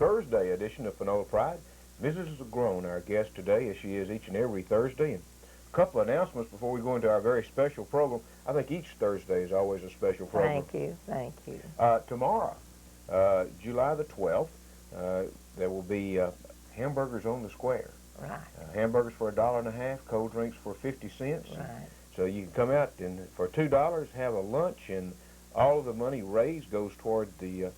Thursday edition of Panola Pride. Mrs. Grown, our guest today, as she is each and every Thursday. And a couple of announcements before we go into our very special program. I think each Thursday is always a special program. Thank you, thank you. Tomorrow, July the 12th, there will be hamburgers on the square. Right. Hamburgers for $1.50, cold drinks for 50 cents. Right. So you can come out and for $2 have a lunch, and all of the money raised goes toward the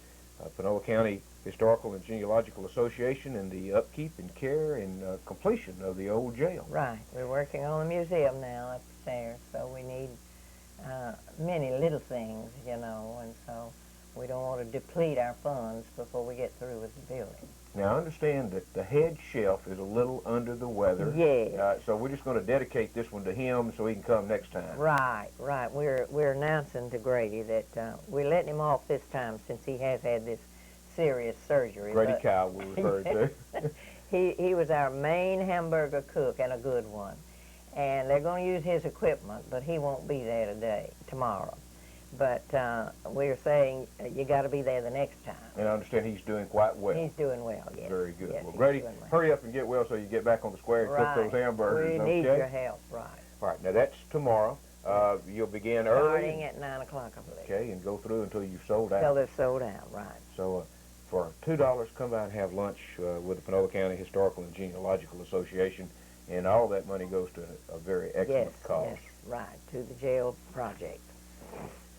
Panola County Historical and Genealogical Association and the upkeep and care and completion of the old jail. Right. We're working on the museum now up there, so we need many little things, you know, and so we don't want to deplete our funds before we get through with the building. Now, I understand that the head chef is a little under the weather. Yes. So we're just going to dedicate this one to him so he can come next time. Right, right. We're announcing to Grady that we're letting him off this time since he has had this serious surgery. Grady Kyle, we referred to. He was our main hamburger cook, and a good one. And they're going to use his equipment, but he won't be there tomorrow. But we're saying you got to be there the next time. And I understand he's doing quite well. He's doing well, yes. Very good. Yes, Well, he's Grady, doing well. hurry up and get well so you get back on the square and Right. cook those hamburgers. We okay? need your help, right. All right. Now that's tomorrow. You'll begin Starting early. at 9 o'clock, I believe. Okay, and go through until you've sold out. Until they're sold out, right. So for $2, come by and have lunch with the Panola County Historical and Genealogical Association, and all that money goes to a very excellent cause. Yes, right, to the jail project.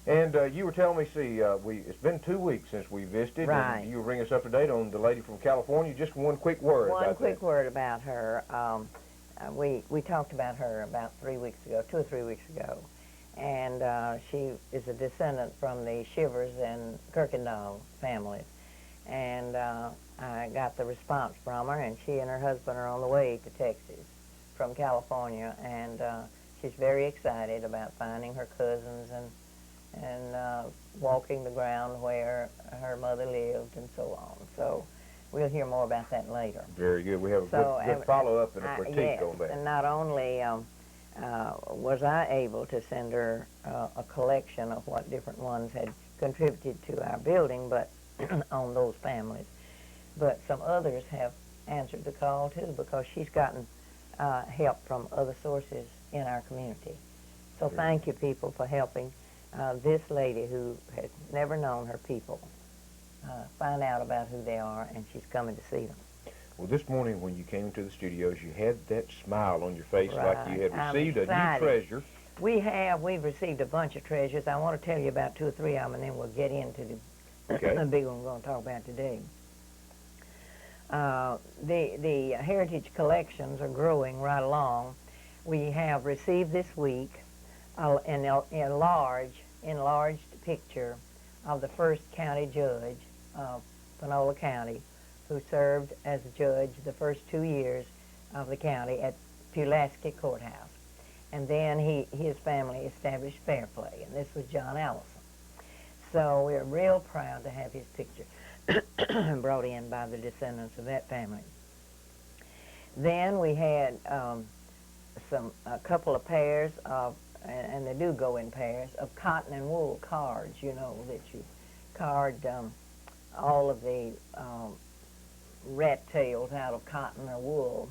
And you were telling me, it's been 2 weeks since we visited, Right. and you bring us up to date on the lady from California. Just one quick word about that. One quick word about her. We talked about her about 3 weeks ago, 2 or 3 weeks ago, and she is a descendant from the Shivers and Kirkendall families. And I got the response from her, and she and her husband are on the way to Texas from California, and she's very excited about finding her cousins and walking the ground where her mother lived and so on. So we'll hear more about that later. Very good. We have a good follow-up and a critique yes, on that. And not only was I able to send her a collection of what different ones had contributed to our building, but on those families, but some others have answered the call too, because she's gotten help from other sources in our community. So thank you, people, for helping this lady who has never known her people find out about who they are, and she's coming to see them. Well, this morning when you came to the studios, you had that smile on your face like you had I'm received a excited. new treasure. We've received a bunch of treasures. I want to tell you about 2 or 3 of them, and then we'll get into the big one we're going to talk about today. The heritage collections are growing right along. We have received this week an enlarged picture of the first county judge of Panola County, who served as a judge the first 2 years of the county at Pulaski Courthouse. And then his family established Fair Play, and this was John Allison. So we're real proud to have his picture brought in by the descendants of that family. Then we had a couple of pairs of, and they do go in pairs, of cotton and wool cards, you know, that you card all of the rat tails out of cotton or wool.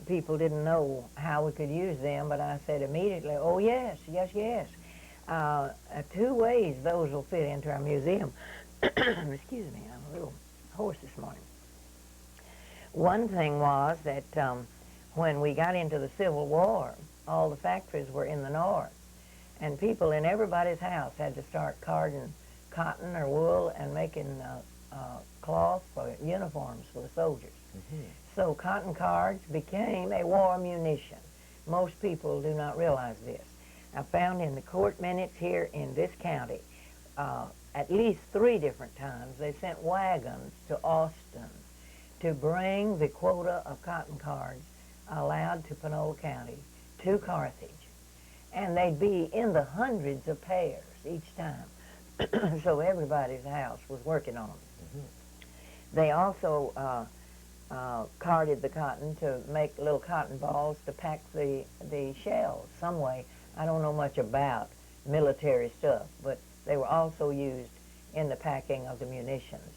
People didn't know how we could use them, but I said immediately, oh yes, yes, yes. 2 ways those will fit into our museum. Excuse me, I'm a little hoarse this morning. One thing was that when we got into the Civil War, all the factories were in the north, and people in everybody's house had to start carding cotton or wool and making cloth for uniforms for the soldiers. Mm-hmm. So cotton cards became a war munition. Most people do not realize this. I found in the court minutes here in this county, at least 3 different times, they sent wagons to Austin to bring the quota of cotton cards allowed to Panola County to Carthage. And they'd be in the hundreds of pairs each time. So everybody's house was working on them. Mm-hmm. They also carded the cotton to make little cotton balls to pack the shells some way. I don't know much about military stuff, but they were also used in the packing of the munitions.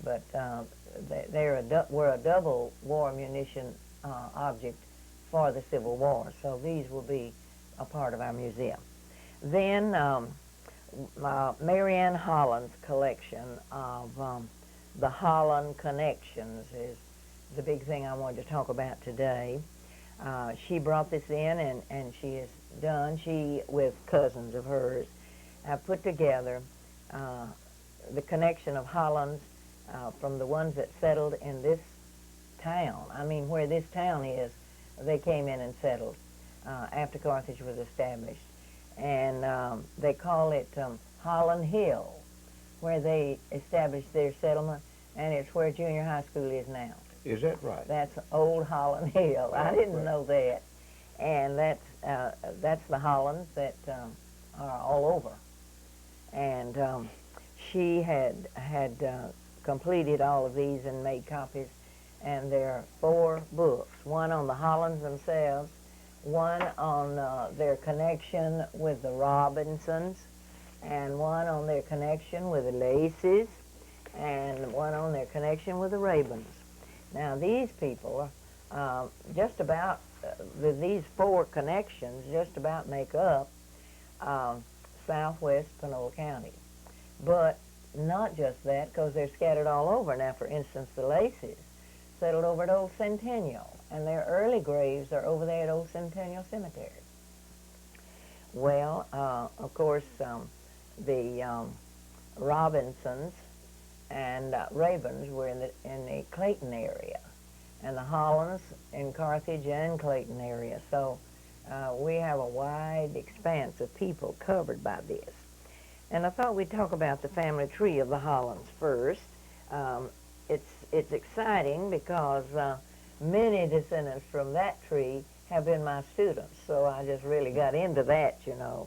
but were a double war munition object for the Civil War. So these will be a part of our museum. Then Mary Ann Holland's collection of the Holland Connections is the big thing I wanted to talk about today. She brought this in, and she has done, she with cousins of hers, have put together the connection of Hollands from the ones that settled in this town. I mean, where this town is, they came in and settled after Carthage was established. And they call it Holland Hill, where they established their settlement, and it's where junior high school is now. Is that right? That's Old Holland Hill. Oh, I didn't right. know that. And that's the Hollands that are all over. And she had completed all of these and made copies, and there are 4 books, one on the Hollands themselves, one on their connection with the Robinsons, and one on their connection with the Lacys, and one on their connection with the Rabins. Now, these people, just about, these 4 connections just about make up southwest Panola County. But not just that, because they're scattered all over. Now, for instance, the Lacys settled over at Old Centennial, and their early graves are over there at Old Centennial Cemetery. Well, of course, the Robinsons and Rabins were in the Clayton area, and the Hollands in Carthage and Clayton area. So we have a wide expanse of people covered by this. And I thought we'd talk about the family tree of the Hollands first. It's exciting because many descendants from that tree have been my students, so I just really got into that, you know.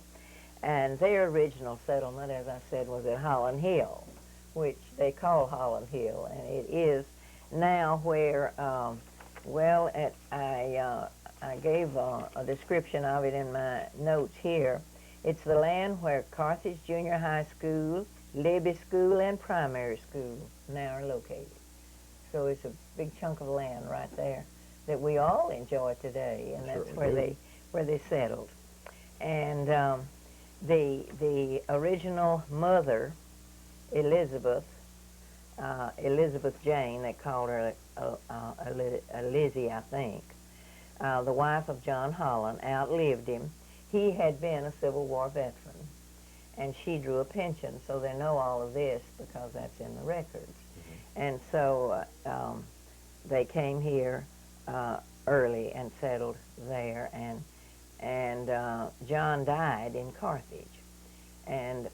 And their original settlement, as I said, was at Holland Hill, which they call Holland Hill, and it is now where, I gave a description of it in my notes here. It's the land where Carthage Junior High School, Libby School, and Primary School now are located. So it's a big chunk of land right there that we all enjoy today, and that's where they settled. And the original mother, Elizabeth Jane, they called her Lizzie, I think, the wife of John Holland, outlived him. He had been a Civil War veteran, and she drew a pension, so they know all of this because that's in the records. Mm-hmm. And so they came here early and settled there, and John died in Carthage. And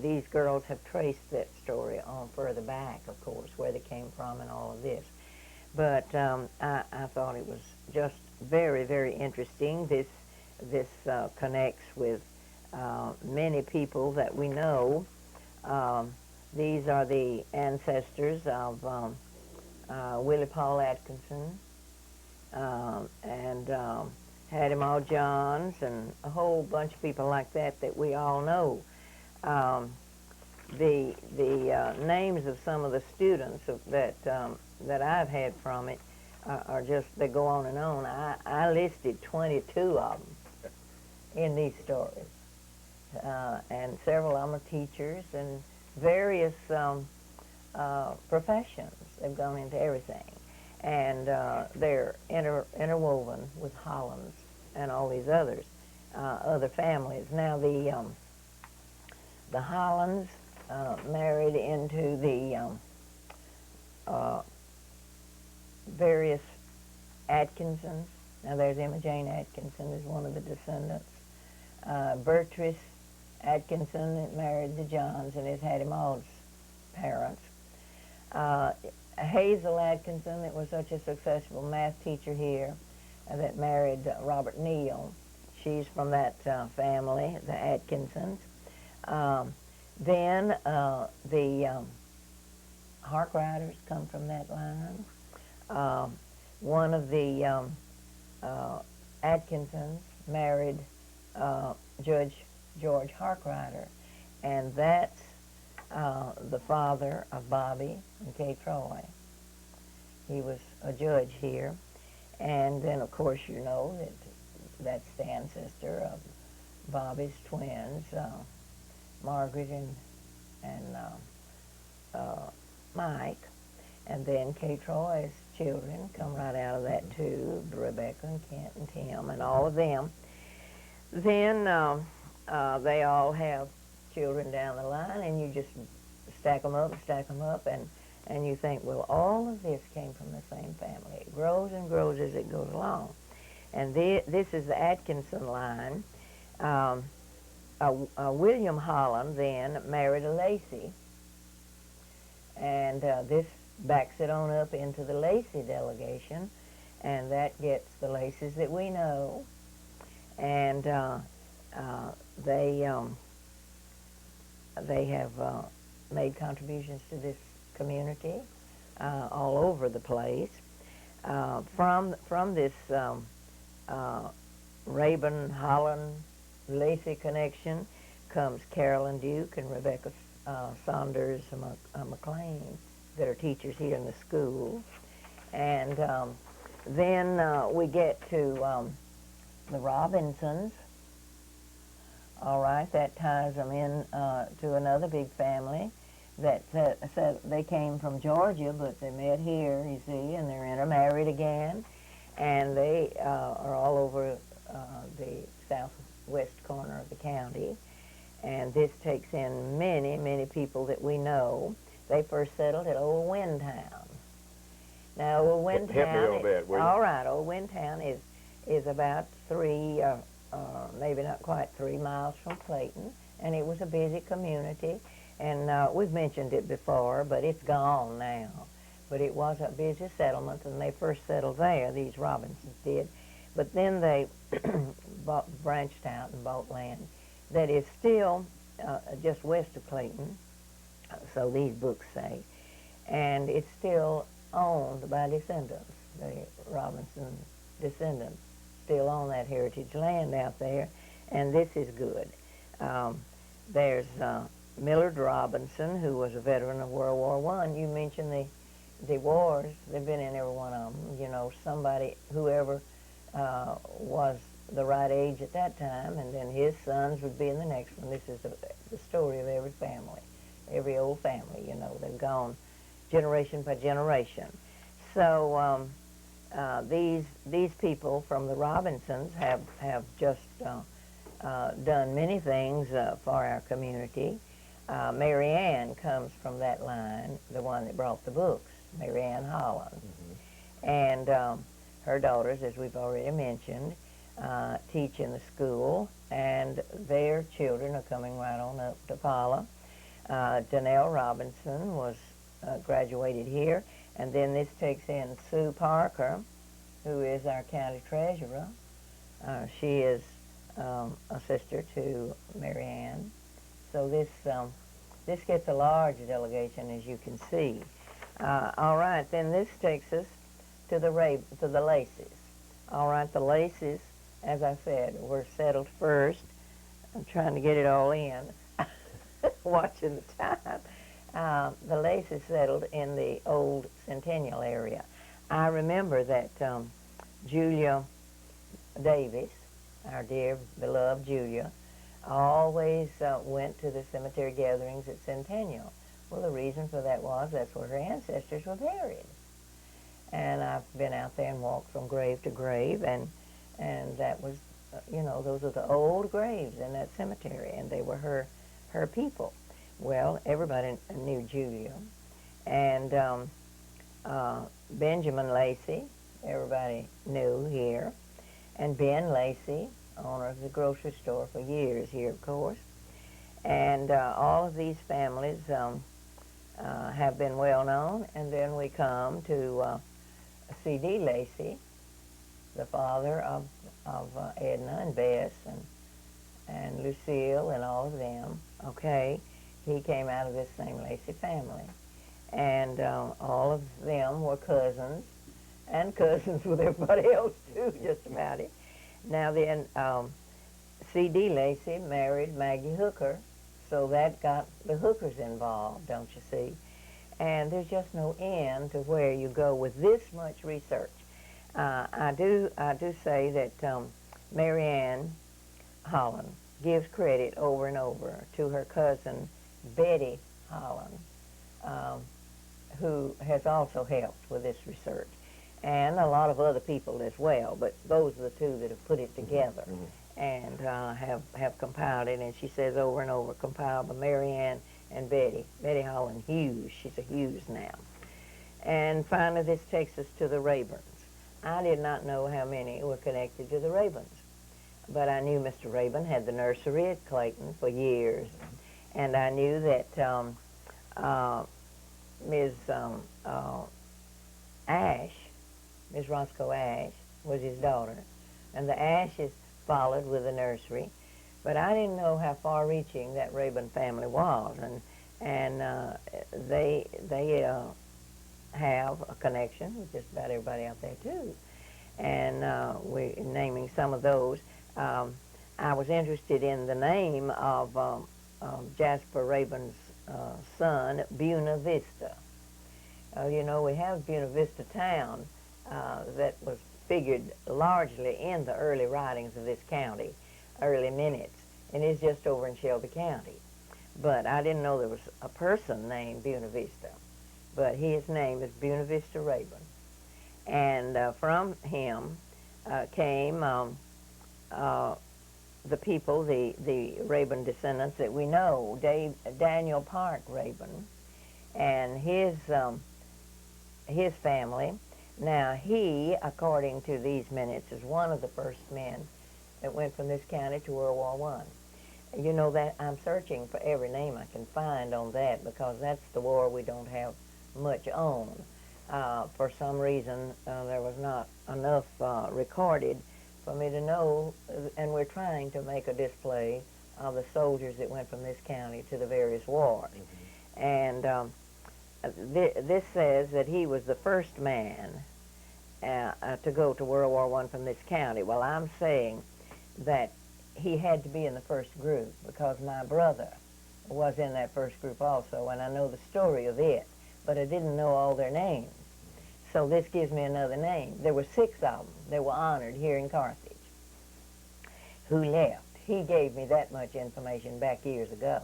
these girls have traced that story on further back, of course, where they came from and all of this. But I thought it was just very, very interesting. This connects with many people that we know. These are the ancestors of Willie Paul Atkinson and Hattie Maud Johns and a whole bunch of people like that we all know. The names of some of the students that I've had from it are just, they go on and on. I listed 22 of them in these stories. And several of them are teachers and various professions. They've gone into everything. And they're interwoven with Hollands and all these others, other families. Now, the Hollands married into the various Atkinsons. Now, there's Emma Jane Atkinson is one of the descendants. Bertrice Atkinson that married the Johns and is Hattie Maud's parents. Hazel Atkinson, that was such a successful math teacher here, that married Robert Neal. She's from that family, the Atkinsons. Then the Harkriders come from that line. One of the Atkinsons married Judge George Harkrider, and that's the father of Bobby and Kay Troy. He was a judge here. And then, of course, you know that that's the ancestor of Bobby's twins, Margaret and Mike. And then Kay Troy's children come right out of that too, Rebecca and Kent and Tim and all of them. Then they all have children down the line, and you just stack them up, and you think, well, all of this came from the same family. It grows and grows as it goes along. And this is the Atkinson line. William Holland then married a Lacey, and this backs it on up into the Lacey delegation, and that gets the Laceys that we know. And they have made contributions to this community all over the place. From this Rabin, Holland, Lacey connection comes Carolyn Duke and Rebecca Saunders McLean, that are teachers here in the school. And then we get to the Robinsons. All right, that ties them in to another big family. That they came from Georgia, but they met here, you see, and they're intermarried again. And they are all over the southwest corner of the county. And this takes in many, many people that we know. They first settled at Old Windtown. Now, Old Windtown, help me on that, will you? all right, Old Windtown is about maybe not quite 3 miles from Clayton, and it was a busy community. And we've mentioned it before, but it's gone now. But it was a busy settlement, and they first settled there, these Robinsons did. But then they branched out and bought land that is still just west of Clayton, so these books say, and it's still owned by descendants. The Robinson descendants still own that heritage land out there, and this is good. There's Millard Robinson, who was a veteran of World War I. You mentioned the wars. They've been in every one of them. You know, somebody, whoever was the right age at that time, and then his sons would be in the next one. This is the story of every family, every old family, you know. They've gone generation by generation. So these people from the Robinsons have just done many things for our community. Mary Ann comes from that line, the one that brought the books, Mary Ann Holland. Mm-hmm. And her daughters, as we've already mentioned, teach in the school, and their children are coming right on up to Paula. Danelle Robinson was graduated here, and then this takes in Sue Parker, who is our county treasurer. She is a sister to Mary Ann. So this gets a large delegation, as you can see. All right, then this takes us to the Lacys. All right, the Lacys, as I said, were settled first. I'm trying to get it all in, watching the time. The Lacys settled in the old Centennial area. I remember that Julia Davis, our dear beloved Julia, always went to the cemetery gatherings at Centennial. Well, the reason for that was that's where her ancestors were buried. And I've been out there and walked from grave to grave, and that was, you know, those are the old graves in that cemetery, and they were her people. Well, everybody knew Julia. And Benjamin Lacey, everybody knew here. And Ben Lacey, owner of the grocery store for years here, of course. And all of these families have been well known. And then we come to C.D. Lacey, the father of Edna and Bess and Lucille and all of them. Okay, he came out of this same Lacey family. And all of them were cousins, and cousins with everybody else too, just about it. Now then, C.D. Lacey married Maggie Hooker, So that got the hookers involved, don't you see? And there's just no end to where you go with this much research. I do say that Mary Ann Holland gives credit over and over to her cousin Betty Holland, who has also helped with this research, and a lot of other people as well. But those are the two that have put it together and have compiled it. And she says over and over, compiled by Mary Ann and Betty Holland Hughes. She's a Hughes now. And finally, this takes us to the Raeburns. I did not know how many were connected to the Raeburns, but I knew Mr. Rayburn had the nursery at Clayton for years, and I knew that Ms. Ash, Ms. Roscoe Ash, was his daughter, and the Ashes followed with the nursery, but I didn't know how far-reaching that Rayburn family was, and they have a connection with just about everybody out there too, and we're naming some of those. I was interested in the name of Jasper Rayburn's son, Buena Vista. You know, we have Buena Vista town that was figured largely in the early writings of this county, early minutes, and it's just over in Shelby County. But I didn't know there was a person named Buena Vista, but his name is Buena Vista Rayburn. And from him came the people, the Rayburn descendants that we know, Daniel Park Rayburn and his family. Now, he, according to these minutes, is one of the first men that went from this county to World War I. You know that I'm searching for every name I can find on that, because that's the war we don't have much on. For some reason, there was not enough recorded for me to know, and we're trying to make a display of the soldiers that went from this county to the various wars. And this says that he was the first man to go to World War I from this county. Well, I'm saying that he had to be in the first group, because my brother was in that first group also, and I know the story of it, but I didn't know all their names. So this gives me another name. There were 6 of them that were honored here in Carthage who left. He gave me that much information back years ago.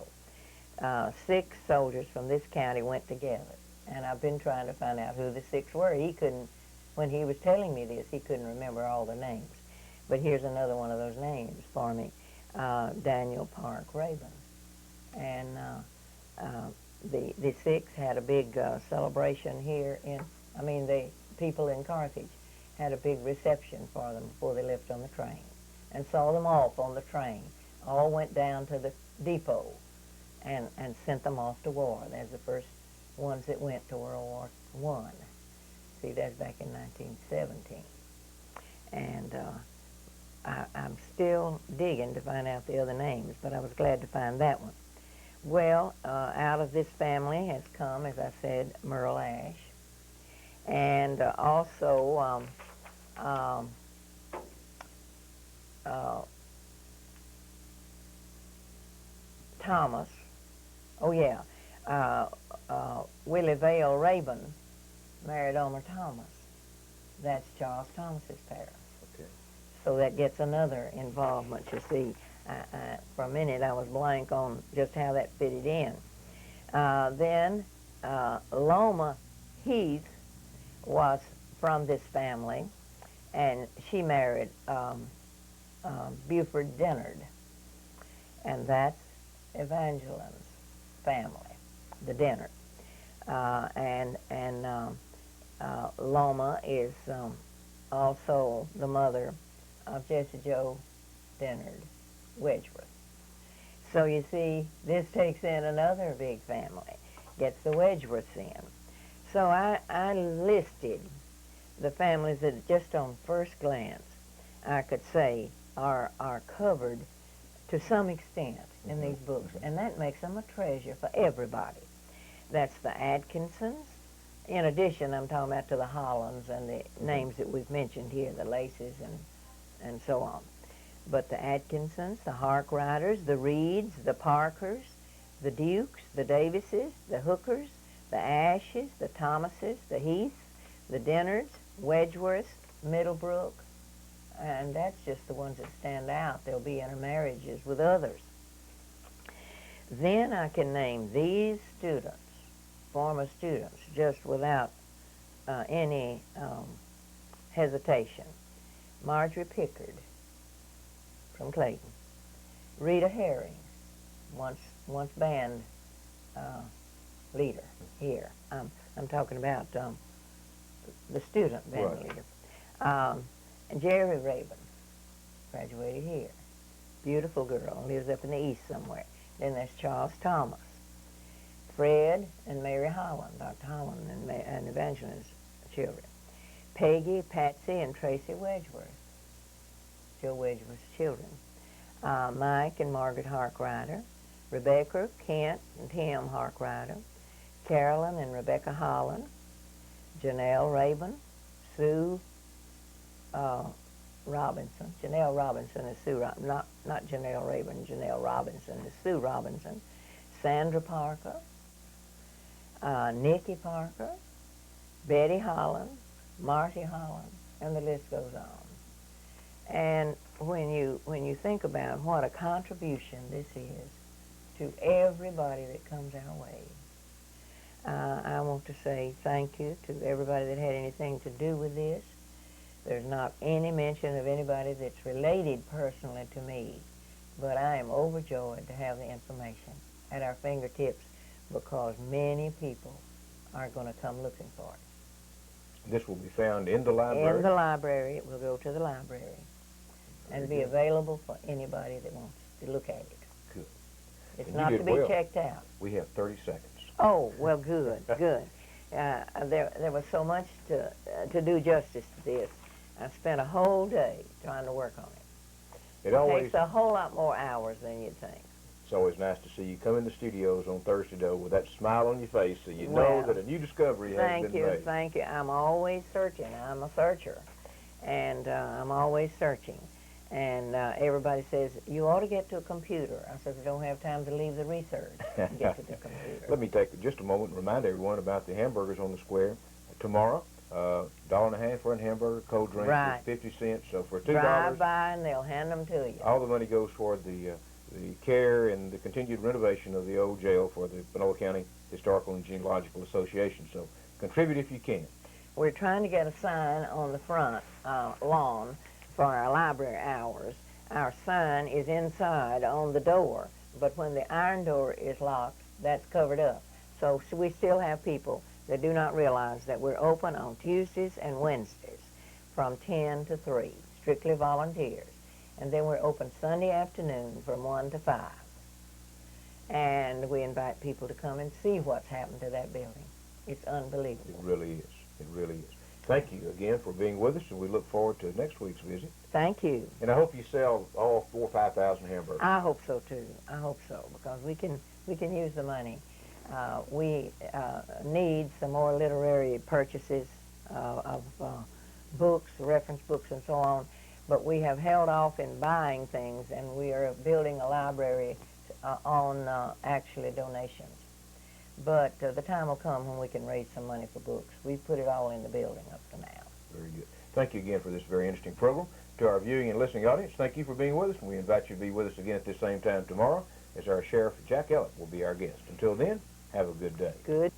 6 soldiers from this county went together, and I've been trying to find out who the 6 were. He couldn't, when he was telling me this, he couldn't remember all the names. But here's another one of those names for me, Daniel Park Rayburn. And the 6 had a big celebration here the people in Carthage had a big reception for them before they left on the train, and saw them off on the train. All went down to the depot and sent them off to war. They're the first ones that went to World War I. See, that's back in 1917. And I'm still digging to find out the other names, but I was glad to find that one. Well, out of this family has come, as I said, Merle Ash, and also Thomas. Oh, yeah. Willie Vale Rayburn married Omer Thomas. That's Charles Thomas's parents. Okay. So that gets another involvement, you see. For a minute, I was blank on just how that fitted in. Then Loma Heath was from this family, and she married Buford Dennard, and that's Evangeline's family, the Dennard. Loma is also the mother of Jesse Joe Dennard Wedgeworth. So you see, this takes in another big family, gets the Wedgeworths in. So I listed the families that just on first glance I could say are covered to some extent in these books, and that makes them a treasure for everybody. That's the Atkinsons. In addition, I'm talking about to the Hollands and the names that we've mentioned here, the Laces and so on. But the Atkinsons, the Harkriders, the Reeds, the Parkers, the Dukes, the Davises, the Hookers, the Ashes, the Thomases, the Heaths, the Dennards, Wedgeworths, Middlebrook, and that's just the ones that stand out. There'll be intermarriages with others. Then I can name these students, former students, just without any hesitation. Marjorie Pickard from Clayton. Rita Herring, once band leader here. I'm talking about the student band Right. leader. And Jerry Rabin graduated here. Beautiful girl, lives up in the east somewhere. Then there's Charles Thomas. Fred and Mary Holland, Dr. Holland and Evangeline's children. Peggy, Patsy, and Tracy Wedgeworth, Joe Wedgeworth's children. Mike and Margaret Harkrider. Rebecca, Kent, and Tim Harkrider. Carolyn and Rebecca Holland. Janelle Rabin. Sue Robinson. Janelle Robinson is Sue Robinson. Not Janelle Rabin. Janelle Robinson is Sue Robinson. Sandra Parker. Nikki Parker. Betty Holland. Marty Holland. And the list goes on. And when you think about what a contribution this is to everybody that comes our way, I want to say thank you to everybody that had anything to do with this. There's not any mention of anybody that's related personally to me, but I am overjoyed to have the information at our fingertips because many people are going to come looking for it. This will be found in the library? In the library. It will go to the library and be available for anybody that wants to look at it. Good. It's And not you to did be well. checked out. We have 30 seconds. Oh, well, good, good. There was so much to do justice to this. I spent a whole day trying to work on it. It always takes a whole lot more hours than you'd think. It's always nice to see you come in the studios on Thursday, though, with that smile on your face, so you Well, know that a new discovery has been made. Thank you. I'm always searching. I'm a searcher, and I'm always searching. And everybody says, you ought to get to a computer. I said, I don't have time to leave the research and get to the computer. Let me take just a moment and remind everyone about the hamburgers on the square. Tomorrow, $1.50 for a hamburger, cold drink Right. is 50 cents. So for $2, Drive by and they'll hand them to you. all the money goes toward the care and the continued renovation of the old jail for the Panola County Historical and Genealogical Association. So contribute if you can. We're trying to get a sign on the front lawn for our library hours. Our sign is inside on the door, but when the iron door is locked, that's covered up. So we still have people that do not realize that we're open on Tuesdays and Wednesdays from 10 to 3, strictly volunteers. And then we're open Sunday afternoon from 1 to 5. And we invite people to come and see what's happened to that building. It's unbelievable. It really is. It really is. Thank you again for being with us, and we look forward to next week's visit. Thank you. And I hope you sell all 4,000 or 5,000 hamburgers. I hope so too. I hope so, because we can use the money. We need some more literary purchases of books, reference books, and so on. But we have held off in buying things, and we are building a library on actually donations. But the time will come when we can raise some money for books. We've put it all in the building up to now. Very good. Thank you again for this very interesting program. To our viewing and listening audience, thank you for being with us, and we invite you to be with us again at this same time tomorrow as our Sheriff Jack Ellett will be our guest. Until then, have a good day. Good.